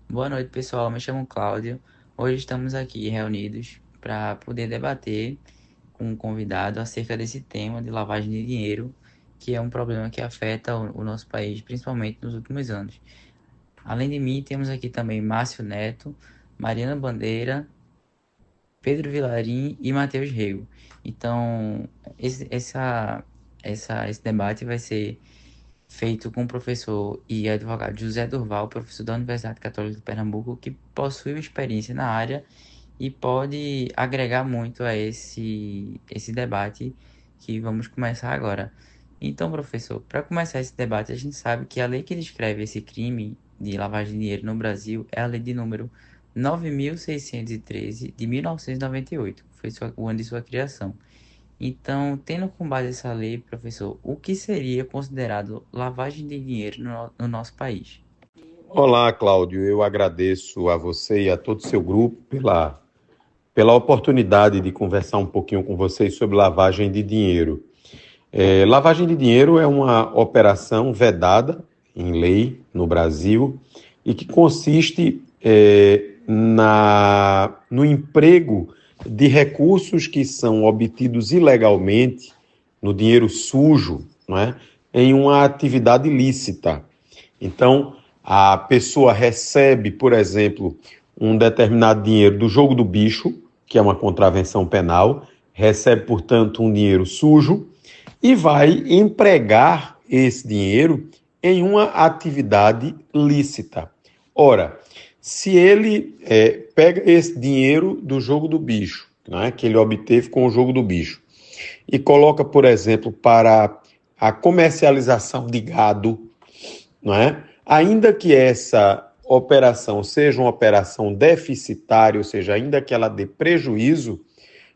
Boa noite, pessoal. Me chamo Cláudio. Hoje estamos aqui reunidos para poder debater com um convidado acerca desse tema de lavagem de dinheiro, que é um problema que afeta o nosso país, principalmente nos últimos anos. Além de mim, temos aqui também Márcio Neto, Mariana Bandeira, Pedro Vilarim e Matheus Rego. Então, esse debate vai ser feito com o professor e advogado José Durval, professor da Universidade Católica de Pernambuco, que possui experiência na área e pode agregar muito a esse debate que vamos começar agora. Então, professor, para começar esse debate, a gente sabe que a lei que descreve esse crime de lavagem de dinheiro no Brasil é a lei de número 9.613 de 1998, que foi o ano de sua criação. Então, tendo com base essa lei, professor, o que seria considerado lavagem de dinheiro no nosso país? Olá, Cláudio. Eu agradeço a você e a todo o seu grupo pela oportunidade de conversar um pouquinho com vocês sobre lavagem de dinheiro. Lavagem de dinheiro é uma operação vedada em lei no Brasil e que consiste no emprego de recursos que são obtidos ilegalmente, no dinheiro sujo, não é? Em uma atividade ilícita. Então, a pessoa recebe, por exemplo, um determinado dinheiro do jogo do bicho, que é uma contravenção penal, recebe, portanto, um dinheiro sujo e vai empregar esse dinheiro em uma atividade lícita. Ora, se ele pega esse dinheiro do jogo do bicho, né, que ele obteve com o jogo do bicho, e coloca, por exemplo, para a comercialização de gado, não é? Ainda que essa operação seja uma operação deficitária, ou seja, ainda que ela dê prejuízo,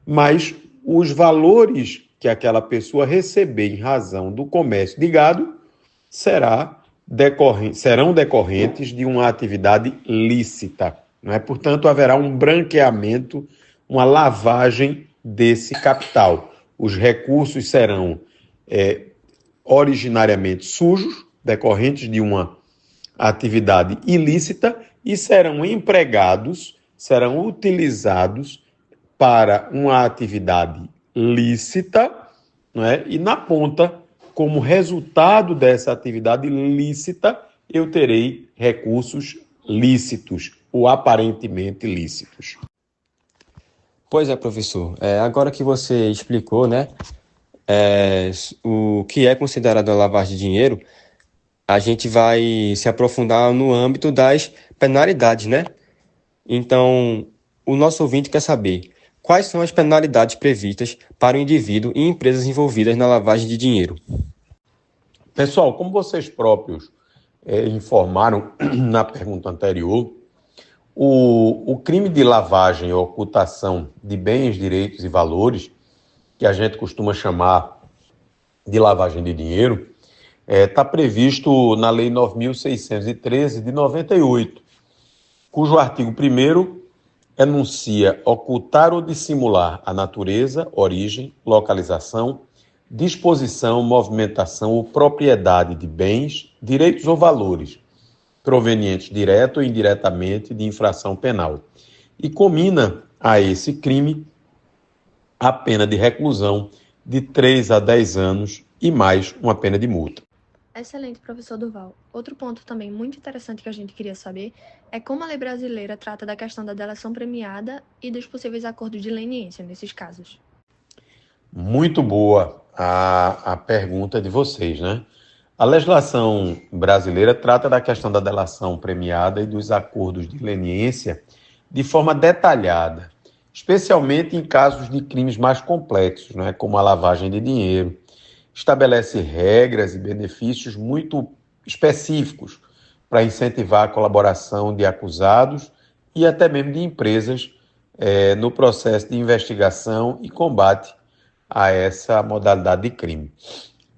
mas os valores que aquela pessoa receber em razão do comércio de gado serão decorrentes de uma atividade lícita. Não é? Portanto, haverá um branqueamento, uma lavagem desse capital. Os recursos serão originariamente sujos, decorrentes de uma atividade ilícita, e serão empregados, serão utilizados para uma atividade lícita, não é? E na ponta, como resultado dessa atividade lícita, eu terei recursos lícitos ou aparentemente lícitos. Pois é, professor. Agora que você explicou, né, o que é considerado a lavagem de dinheiro, a gente vai se aprofundar no âmbito das penalidades, né? Então, o nosso ouvinte quer saber quais são as penalidades previstas para o indivíduo e empresas envolvidas na lavagem de dinheiro. Pessoal, como vocês próprios informaram na pergunta anterior, o crime de lavagem ou ocultação de bens, direitos e valores, que a gente costuma chamar de lavagem de dinheiro, está previsto na Lei 9.613 de 98, cujo artigo 1º enuncia ocultar ou dissimular a natureza, origem, localização, disposição, movimentação ou propriedade de bens, direitos ou valores provenientes direto ou indiretamente de infração penal. E comina a esse crime a pena de reclusão de 3 a 10 anos e mais uma pena de multa. Excelente, professor Durval. Outro ponto também muito interessante que a gente queria saber é como a lei brasileira trata da questão da delação premiada e dos possíveis acordos de leniência nesses casos. Muito boa a pergunta de vocês, né? A legislação brasileira trata da questão da delação premiada e dos acordos de leniência de forma detalhada, especialmente em casos de crimes mais complexos, né, como a lavagem de dinheiro. Estabelece regras e benefícios muito específicos para incentivar a colaboração de acusados e até mesmo de empresas no processo de investigação e combate a essa modalidade de crime.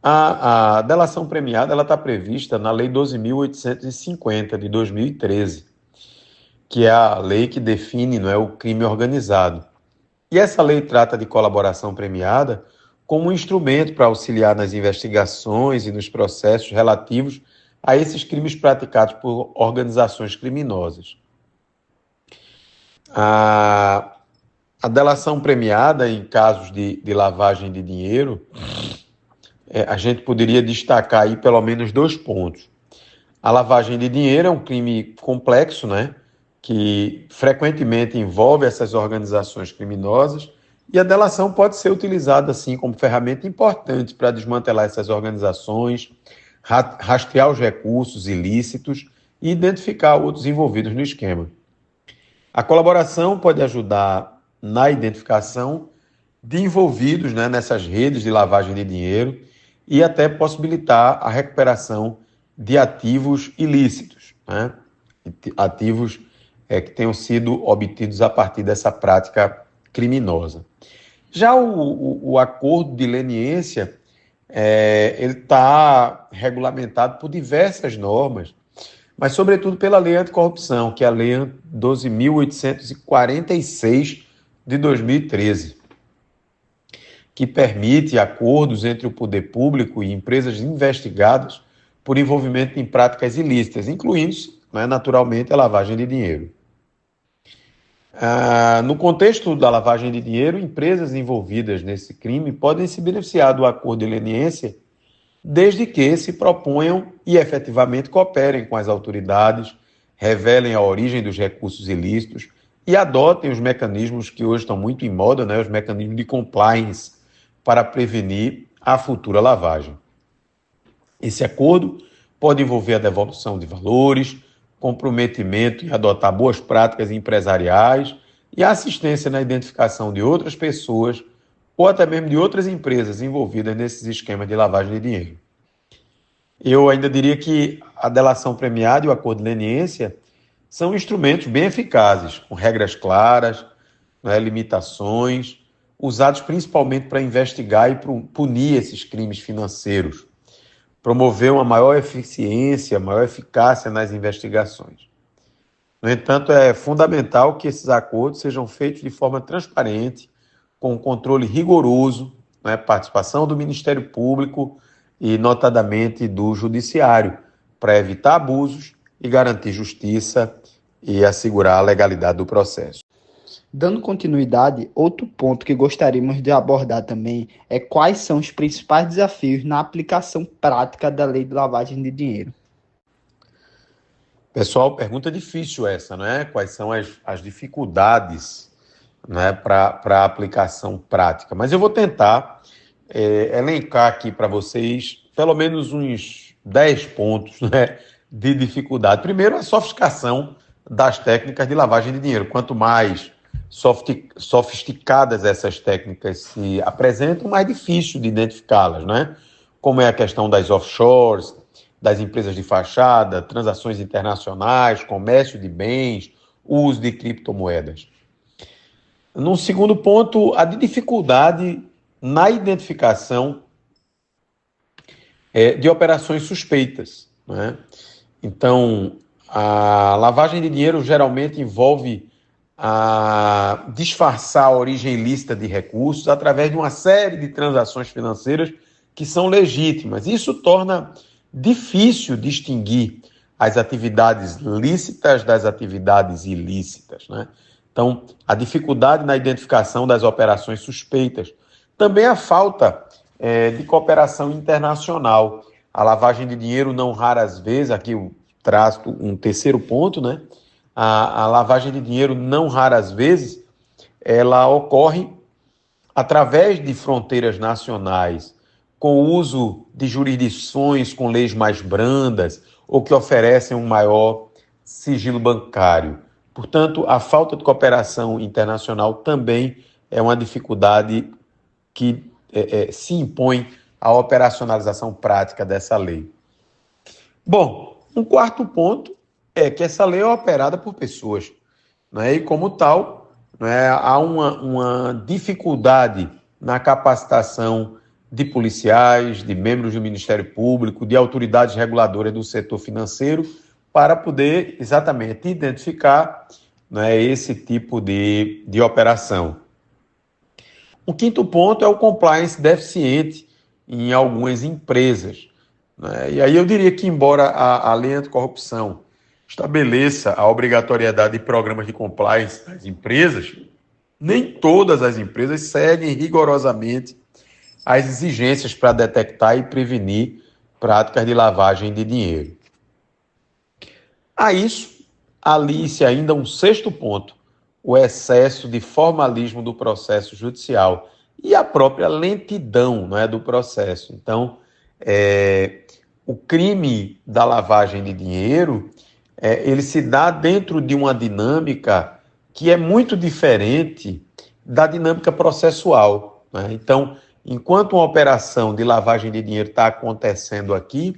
A delação premiada está prevista na Lei 12.850, de 2013, que é a lei que define, não é, o crime organizado. E essa lei trata de colaboração premiada como um instrumento para auxiliar nas investigações e nos processos relativos a esses crimes praticados por organizações criminosas. A delação premiada em casos de lavagem de dinheiro, a gente poderia destacar aí pelo menos 2 pontos. A lavagem de dinheiro é um crime complexo, né, que frequentemente envolve essas organizações criminosas, e a delação pode ser utilizada, assim, como ferramenta importante para desmantelar essas organizações, rastrear os recursos ilícitos e identificar outros envolvidos no esquema. A colaboração pode ajudar na identificação de envolvidos, né, nessas redes de lavagem de dinheiro e até possibilitar a recuperação de ativos ilícitos, né, ativos que tenham sido obtidos a partir dessa prática criminosa. Já o acordo de leniência, ele está regulamentado por diversas normas, mas sobretudo pela Lei Anticorrupção, que é a Lei 12.846 de 2013, que permite acordos entre o poder público e empresas investigadas por envolvimento em práticas ilícitas, incluindo, né, naturalmente, a lavagem de dinheiro. No contexto da lavagem de dinheiro, empresas envolvidas nesse crime podem se beneficiar do acordo de leniência desde que se proponham e efetivamente cooperem com as autoridades, revelem a origem dos recursos ilícitos e adotem os mecanismos que hoje estão muito em moda, né, os mecanismos de compliance, para prevenir a futura lavagem. Esse acordo pode envolver a devolução de valores, comprometimento em adotar boas práticas empresariais e a assistência na identificação de outras pessoas ou até mesmo de outras empresas envolvidas nesses esquemas de lavagem de dinheiro. Eu ainda diria que a delação premiada e o acordo de leniência são instrumentos bem eficazes, com regras claras, né, limitações, usados principalmente para investigar e punir esses crimes financeiros, promover uma maior eficiência, maior eficácia nas investigações. No entanto, é fundamental que esses acordos sejam feitos de forma transparente, com um controle rigoroso, né, participação do Ministério Público e, notadamente, do Judiciário, para evitar abusos e garantir justiça e assegurar a legalidade do processo. Dando continuidade, outro ponto que gostaríamos de abordar também é quais são os principais desafios na aplicação prática da lei de lavagem de dinheiro. Pessoal, pergunta difícil essa, não é? Quais são as dificuldades, né, para a aplicação prática? Mas eu vou tentar elencar aqui para vocês pelo menos uns 10 pontos, né, de dificuldade. Primeiro, a sofisticação das técnicas de lavagem de dinheiro. Quanto mais sofisticadas essas técnicas se apresentam, mais difícil de identificá-las, né? Como é a questão das offshores, das empresas de fachada, transações internacionais, comércio de bens, uso de criptomoedas. Num segundo ponto, a dificuldade na identificação de operações suspeitas, né? Então, a lavagem de dinheiro geralmente envolve a disfarçar a origem ilícita de recursos através de uma série de transações financeiras que são legítimas. Isso torna difícil distinguir as atividades lícitas das atividades ilícitas, né? Então, a dificuldade na identificação das operações suspeitas. Também a falta de cooperação internacional. A lavagem de dinheiro, não raras vezes, aqui eu traço um terceiro ponto, né? A lavagem de dinheiro, não raras vezes, ela ocorre através de fronteiras nacionais, com o uso de jurisdições com leis mais brandas ou que oferecem um maior sigilo bancário. Portanto, a falta de cooperação internacional também é uma dificuldade que se impõe à operacionalização prática dessa lei. Bom, um quarto ponto é que essa lei é operada por pessoas, né? E, como tal, né, há uma dificuldade na capacitação de policiais, de membros do Ministério Público, de autoridades reguladoras do setor financeiro, para poder exatamente identificar, né, esse tipo de operação. O quinto ponto é o compliance deficiente em algumas empresas. né? E aí eu diria que, embora a lei anticorrupção estabeleça a obrigatoriedade de programas de compliance das empresas, nem todas as empresas seguem rigorosamente as exigências para detectar e prevenir práticas de lavagem de dinheiro. A isso, alie-se ainda um sexto ponto, o excesso de formalismo do processo judicial e a própria lentidão, não é, do processo. Então, o crime da lavagem de dinheiro, ele se dá dentro de uma dinâmica que é muito diferente da dinâmica processual, né? Então, enquanto uma operação de lavagem de dinheiro está acontecendo aqui,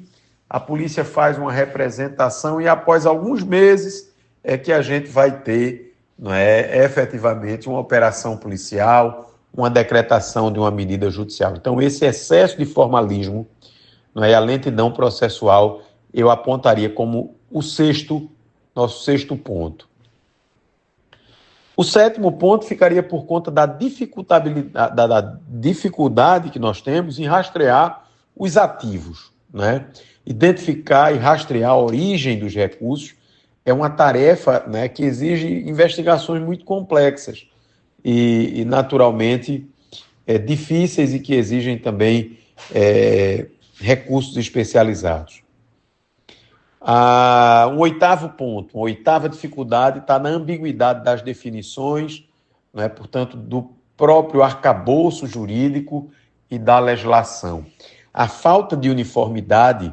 a polícia faz uma representação e após alguns meses é que a gente vai ter, não é, efetivamente uma operação policial, uma decretação de uma medida judicial. Então, esse excesso de formalismo, não é, a lentidão processual, eu apontaria como nosso sexto ponto. O sétimo ponto ficaria por conta da dificuldade que nós temos em rastrear os ativos, né? Identificar e rastrear a origem dos recursos é uma tarefa, né, que exige investigações muito complexas e naturalmente, difíceis e que exigem também recursos especializados. Um oitavo ponto, uma oitava dificuldade está na ambiguidade das definições, né, portanto, do próprio arcabouço jurídico e da legislação. A falta de uniformidade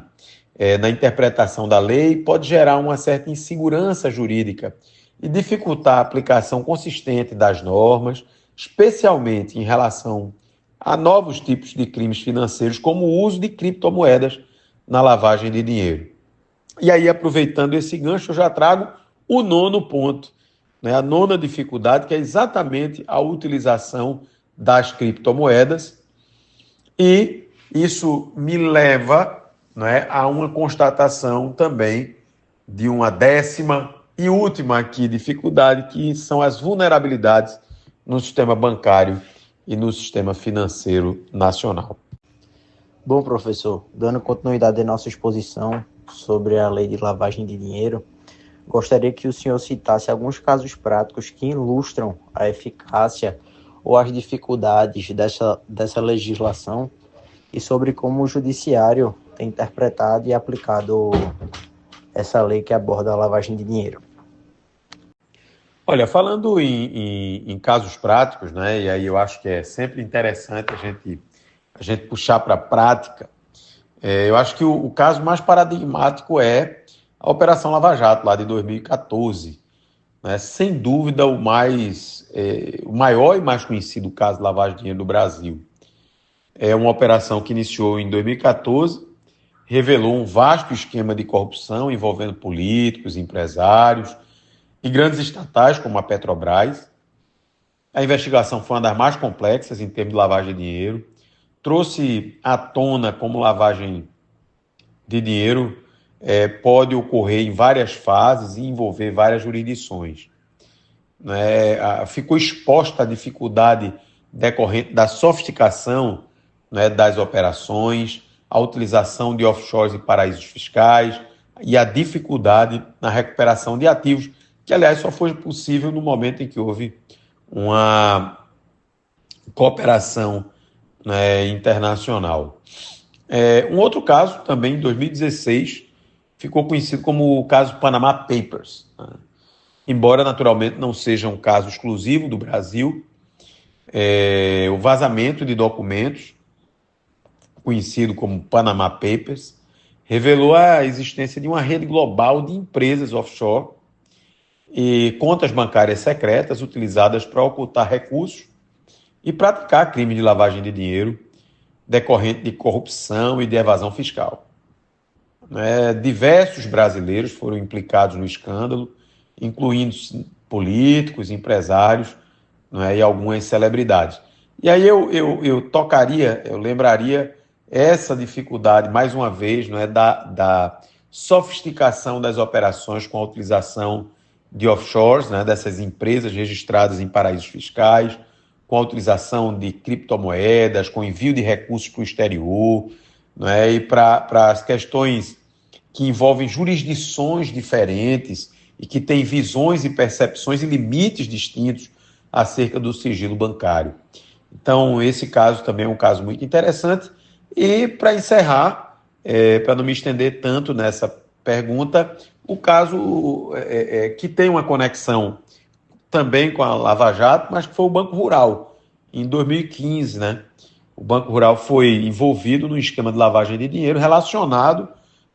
na interpretação da lei pode gerar uma certa insegurança jurídica e dificultar a aplicação consistente das normas, especialmente em relação a novos tipos de crimes financeiros, como o uso de criptomoedas na lavagem de dinheiro. E aí, aproveitando esse gancho, eu já trago o nono ponto, né? A nona dificuldade, que é exatamente a utilização das criptomoedas. E isso me leva, né, a uma constatação também de uma décima e última aqui dificuldade, que são as vulnerabilidades no sistema bancário e no sistema financeiro nacional. Bom, professor, dando continuidade à nossa exposição sobre a lei de lavagem de dinheiro, gostaria que o senhor citasse alguns casos práticos que ilustram a eficácia ou as dificuldades dessa legislação e sobre como o judiciário tem interpretado e aplicado essa lei que aborda a lavagem de dinheiro. Olha, falando em casos práticos, né, e aí eu acho que é sempre interessante a gente puxar para a prática, eu acho que o caso mais paradigmático é a Operação Lava Jato, lá de 2014. Né, sem dúvida, o maior e mais conhecido caso de lavagem de dinheiro do Brasil. É uma operação que iniciou em 2014, revelou um vasto esquema de corrupção envolvendo políticos, empresários e grandes estatais, como a Petrobras. A investigação foi uma das mais complexas em termos de lavagem de dinheiro. Trouxe à tona como lavagem de dinheiro pode ocorrer em várias fases e envolver várias jurisdições. Ficou exposta a dificuldade decorrente da sofisticação, né, das operações, a utilização de offshores e paraísos fiscais e a dificuldade na recuperação de ativos, que, aliás, só foi possível no momento em que houve uma cooperação, né, internacional. Um outro caso, também em 2016, ficou conhecido como o caso Panama Papers, né? Embora, naturalmente, não seja um caso exclusivo do Brasil, o vazamento de documentos, conhecido como Panama Papers, revelou a existência de uma rede global de empresas offshore e contas bancárias secretas utilizadas para ocultar recursos e praticar crime de lavagem de dinheiro decorrente de corrupção e de evasão fiscal. Diversos brasileiros foram implicados no escândalo, incluindo políticos, empresários, e algumas celebridades. E aí eu lembraria essa dificuldade, mais uma vez, da sofisticação das operações com a utilização de offshores, dessas empresas registradas em paraísos fiscais, com a utilização de criptomoedas, com envio de recursos para o exterior, não é? E para as questões que envolvem jurisdições diferentes e que têm visões e percepções e limites distintos acerca do sigilo bancário. Então, esse caso também é um caso muito interessante. E, para encerrar, para não me estender tanto nessa pergunta, o caso que tem uma conexão também com a Lava Jato, mas que foi o Banco Rural, em 2015, né? O Banco Rural foi envolvido no esquema de lavagem de dinheiro relacionado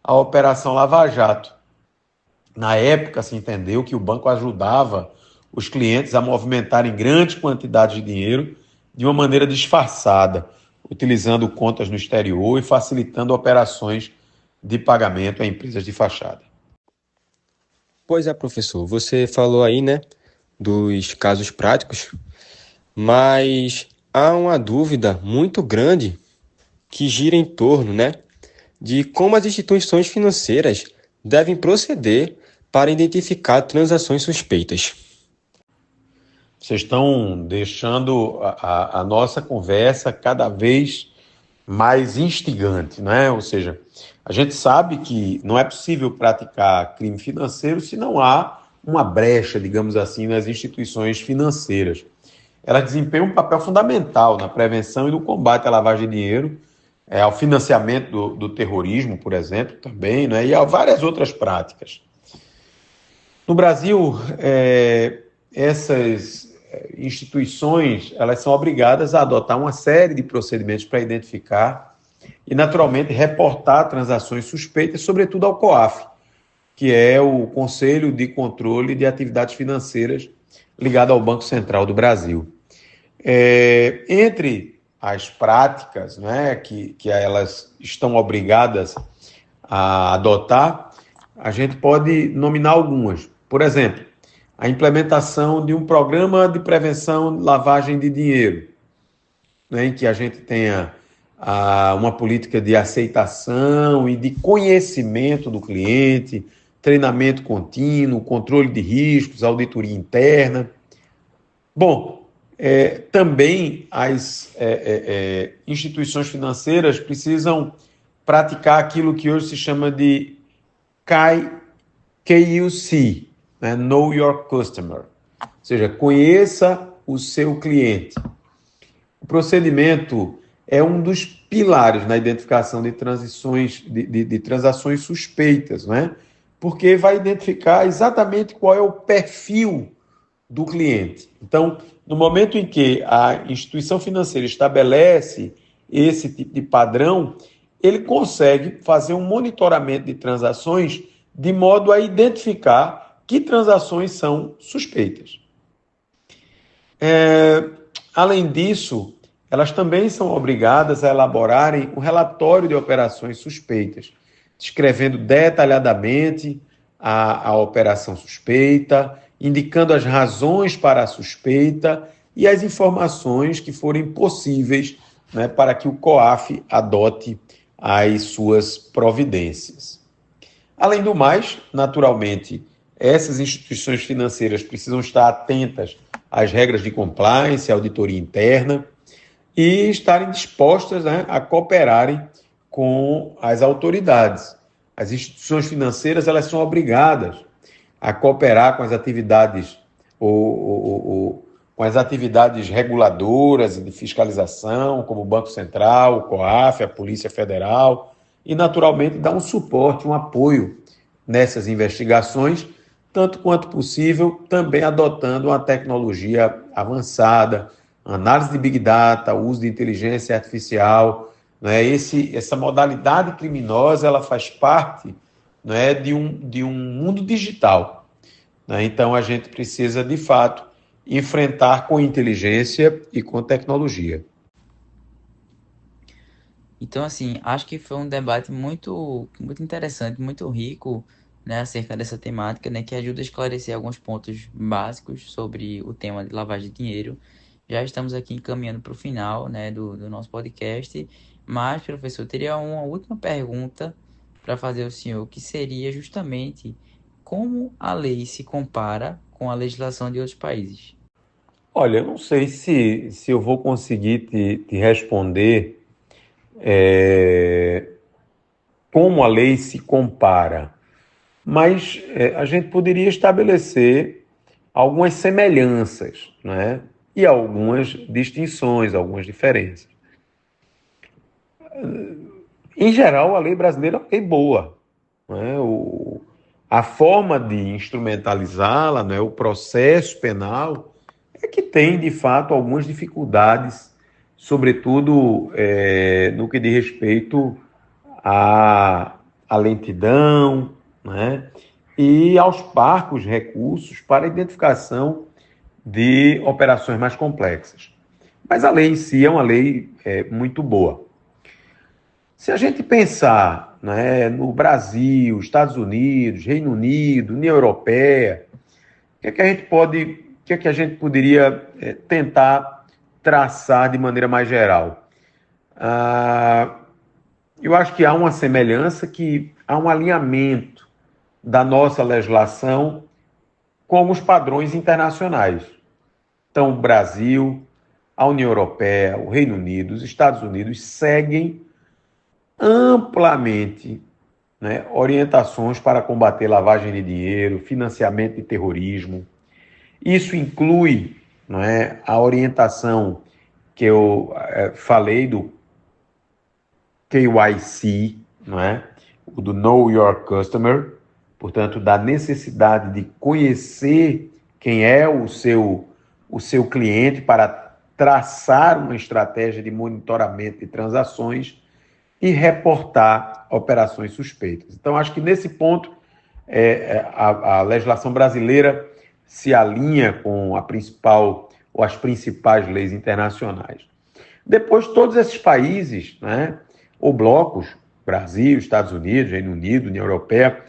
à Operação Lava Jato. Na época, se entendeu que o banco ajudava os clientes a movimentarem grandes quantidades de dinheiro de uma maneira disfarçada, utilizando contas no exterior e facilitando operações de pagamento a empresas de fachada. Pois é, professor, você falou aí, né, dos casos práticos, mas há uma dúvida muito grande que gira em torno, né, de como as instituições financeiras devem proceder para identificar transações suspeitas. Vocês estão deixando a nossa conversa cada vez mais instigante, né? Ou seja, a gente sabe que não é possível praticar crime financeiro se não há uma brecha, digamos assim, nas instituições financeiras. Elas desempenham um papel fundamental na prevenção e no combate à lavagem de dinheiro, ao financiamento do terrorismo, por exemplo, também, né? E a várias outras práticas. No Brasil, essas instituições elas são obrigadas a adotar uma série de procedimentos para identificar e, naturalmente, reportar transações suspeitas, sobretudo ao COAF, que é o Conselho de Controle de Atividades Financeiras ligado ao Banco Central do Brasil. Entre as práticas, né, que elas estão obrigadas a adotar, a gente pode nominar algumas. Por exemplo, a implementação de um programa de prevenção de lavagem de dinheiro, né, em que a gente tenha uma política de aceitação e de conhecimento do cliente, treinamento contínuo, controle de riscos, auditoria interna. Bom, também as instituições financeiras precisam praticar aquilo que hoje se chama de KYC, né? Know Your Customer, ou seja, conheça o seu cliente. O procedimento é um dos pilares na identificação de transações suspeitas, né? Porque vai identificar exatamente qual é o perfil do cliente. Então, no momento em que a instituição financeira estabelece esse tipo de padrão, ele consegue fazer um monitoramento de transações de modo a identificar que transações são suspeitas. Além disso, elas também são obrigadas a elaborarem um relatório de operações suspeitas, descrevendo detalhadamente a operação suspeita, indicando as razões para a suspeita e as informações que forem possíveis, né, para que o COAF adote as suas providências. Além do mais, naturalmente, essas instituições financeiras precisam estar atentas às regras de compliance, auditoria interna e estarem dispostas, né, a cooperarem com as autoridades. As instituições financeiras elas são obrigadas a cooperar com as atividades com as atividades reguladoras e de fiscalização, como o Banco Central, o COAF, a Polícia Federal, e, naturalmente, dar um suporte, um apoio nessas investigações, tanto quanto possível, também adotando uma tecnologia avançada, análise de Big Data, uso de inteligência artificial, né? Essa modalidade criminosa ela faz parte, né, de um mundo digital, né? Então, a gente precisa, de fato, enfrentar com inteligência e com tecnologia. Então, assim, acho que foi um debate muito, muito interessante, muito rico, né, acerca dessa temática, né, que ajuda a esclarecer alguns pontos básicos sobre o tema de lavagem de dinheiro. Já estamos aqui encaminhando para o final, né, do nosso podcast, mas, professor, teria uma última pergunta para fazer ao senhor, que seria justamente como a lei se compara com a legislação de outros países. Olha, eu não sei se eu vou conseguir te responder como a lei se compara, mas a gente poderia estabelecer algumas semelhanças, né? E algumas distinções, algumas diferenças. Em geral, a lei brasileira é uma lei boa, né? A forma de instrumentalizá-la, né, o processo penal, é que tem, de fato, algumas dificuldades, sobretudo no que diz respeito à lentidão, né, e aos parcos recursos para a identificação de operações mais complexas. Mas a lei em si é uma lei muito boa. Se a gente pensar, né, no Brasil, Estados Unidos, Reino Unido, União Europeia, o que é que a gente poderia tentar traçar de maneira mais geral? Eu acho que há uma semelhança, que há um alinhamento da nossa legislação com alguns padrões internacionais. Então, o Brasil, a União Europeia, o Reino Unido, os Estados Unidos seguem amplamente, né, orientações para combater lavagem de dinheiro, financiamento de terrorismo. Isso inclui, né, a orientação que eu falei do KYC, né, o do Know Your Customer, portanto, da necessidade de conhecer quem é o seu cliente para traçar uma estratégia de monitoramento de transações e reportar operações suspeitas. Então, acho que nesse ponto a legislação brasileira se alinha com a principal ou as principais leis internacionais. Depois, todos esses países, né, ou blocos, Brasil, Estados Unidos, Reino Unido, União Europeia,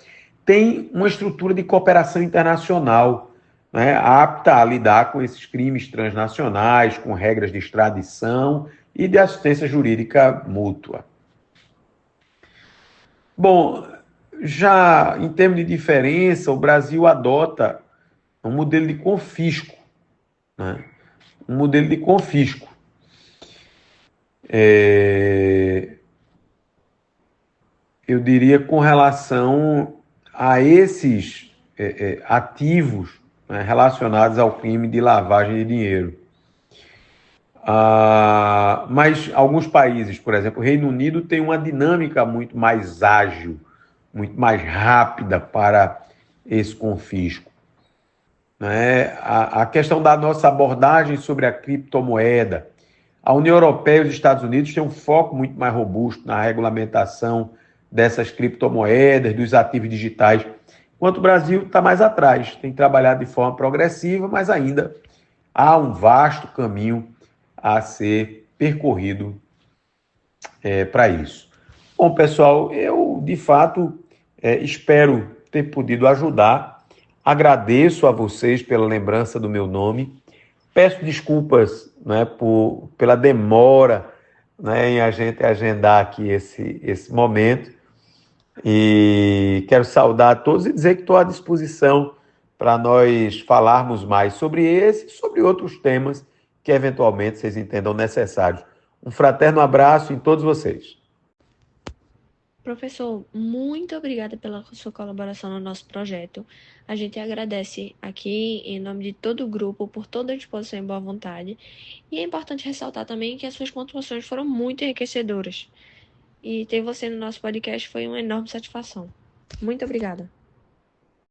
têm uma estrutura de cooperação internacional, né, apta a lidar com esses crimes transnacionais, com regras de extradição e de assistência jurídica mútua. Bom, já em termos de diferença, o Brasil adota um modelo de confisco, né? Um modelo de confisco. Eu diria com relação a esses ativos, né, relacionados ao crime de lavagem de dinheiro. Mas alguns países, por exemplo, o Reino Unido tem uma dinâmica muito mais ágil, muito mais rápida para esse confisco. Né? A questão da nossa abordagem sobre a criptomoeda. A União Europeia e os Estados Unidos têm um foco muito mais robusto na regulamentação dessas criptomoedas, dos ativos digitais, enquanto o Brasil está mais atrás, tem trabalhado de forma progressiva, mas ainda há um vasto caminho a ser percorrido para isso. Bom, pessoal, eu de fato espero ter podido ajudar. Agradeço a vocês pela lembrança do meu nome. Peço desculpas, né, pela demora, né, em a gente agendar aqui esse momento. E quero saudar a todos e dizer que estou à disposição para nós falarmos mais sobre esse e sobre outros temas que eventualmente vocês entendam necessários. Um fraterno abraço em todos vocês. Professor, muito obrigada pela sua colaboração no nosso projeto. A gente agradece aqui, em nome de todo o grupo, por toda a disposição e boa vontade. E é importante ressaltar também que as suas contribuições foram muito enriquecedoras. E ter você no nosso podcast foi uma enorme satisfação. Muito obrigada.